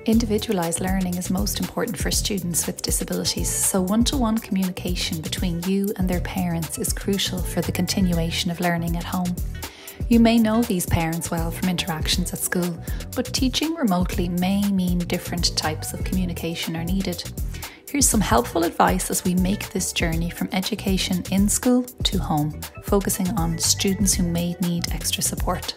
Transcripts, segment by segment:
Individualised learning is most important for students with disabilities, so one-to-one communication between you and their parents is crucial for the continuation of learning at home. You may know these parents well from interactions at school, but teaching remotely may mean different types of communication are needed. Here's some helpful advice as we make this journey from education in school to home, focusing on students who may need extra support.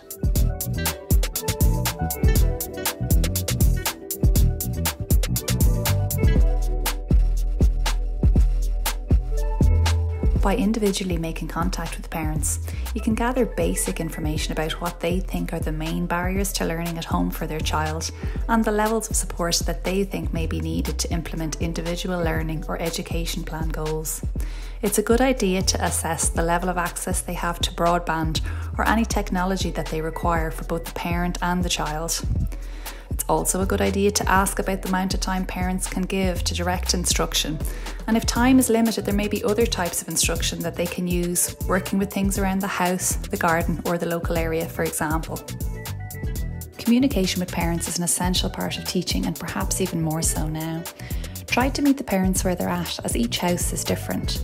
By individually making contact with parents, you can gather basic information about what they think are the main barriers to learning at home for their child and the levels of support that they think may be needed to implement individual learning or education plan goals. It's a good idea to assess the level of access they have to broadband or any technology that they require for both the parent and the child. It's also a good idea to ask about the amount of time parents can give to direct instruction. And if time is limited, there may be other types of instruction that they can use, working with things around the house, the garden, or the local area, for example. Communication with parents is an essential part of teaching, and perhaps even more so now. Try to meet the parents where they're at, as each house is different.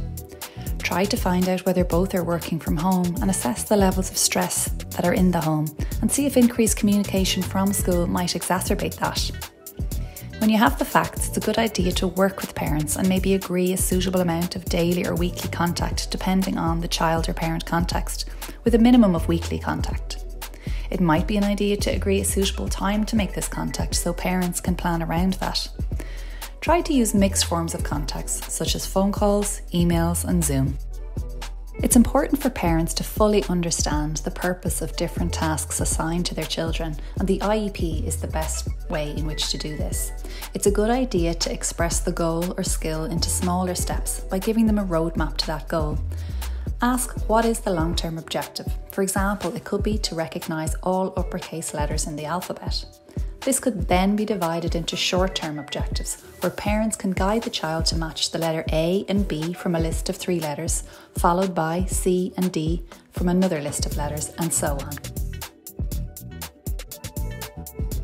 Try to find out whether both are working from home and assess the levels of stress that are in the home and see if increased communication from school might exacerbate that. When you have the facts, it's a good idea to work with parents and maybe agree a suitable amount of daily or weekly contact depending on the child or parent context, with a minimum of weekly contact. It might be an idea to agree a suitable time to make this contact so parents can plan around that. Try to use mixed forms of contacts, such as phone calls, emails, and Zoom. It's important for parents to fully understand the purpose of different tasks assigned to their children, and the IEP is the best way in which to do this. It's a good idea to express the goal or skill into smaller steps by giving them a roadmap to that goal. Ask, what is the long-term objective? For example, it could be to recognise all uppercase letters in the alphabet. This could then be divided into short-term objectives, where parents can guide the child to match the letter A and B from a list of 3 letters, followed by C and D from another list of letters, and so on.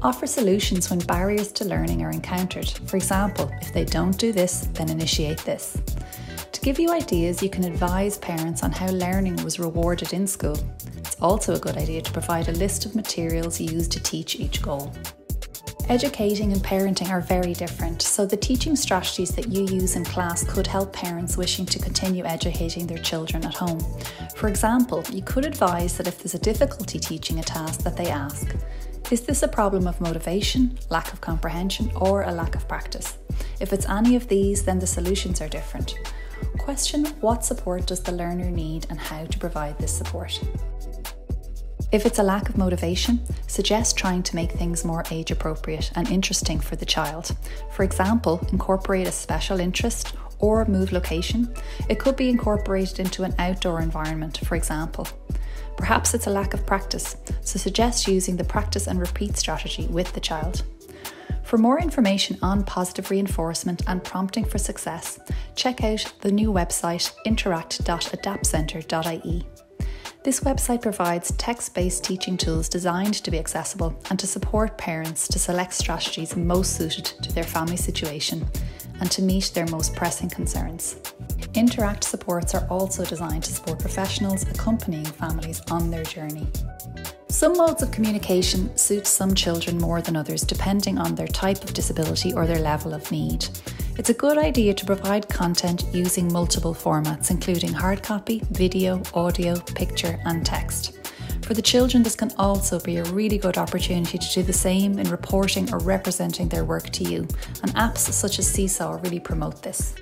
Offer solutions when barriers to learning are encountered. For example, if they don't do this, then initiate this. To give you ideas, you can advise parents on how learning was rewarded in school. It's also a good idea to provide a list of materials used to teach each goal. Educating and parenting are very different, so the teaching strategies that you use in class could help parents wishing to continue educating their children at home. For example, you could advise that if there's a difficulty teaching a task that they ask, is this a problem of motivation, lack of comprehension, or a lack of practice? If it's any of these, then the solutions are different. Question what support does the learner need and how to provide this support. If it's a lack of motivation, suggest trying to make things more age appropriate and interesting for the child. For example, incorporate a special interest or move location. It could be incorporated into an outdoor environment, for example. Perhaps it's a lack of practice, so suggest using the practice and repeat strategy with the child. For more information on positive reinforcement and prompting for success, check out the new website interact.adaptcentre.ie. This website provides text-based teaching tools designed to be accessible and to support parents to select strategies most suited to their family situation and to meet their most pressing concerns. Interact supports are also designed to support professionals accompanying families on their journey. Some modes of communication suit some children more than others depending on their type of disability or their level of need. It's a good idea to provide content using multiple formats, including hard copy, video, audio, picture, and text. For the children, this can also be a really good opportunity to do the same in reporting or representing their work to you, and apps such as Seesaw really promote this.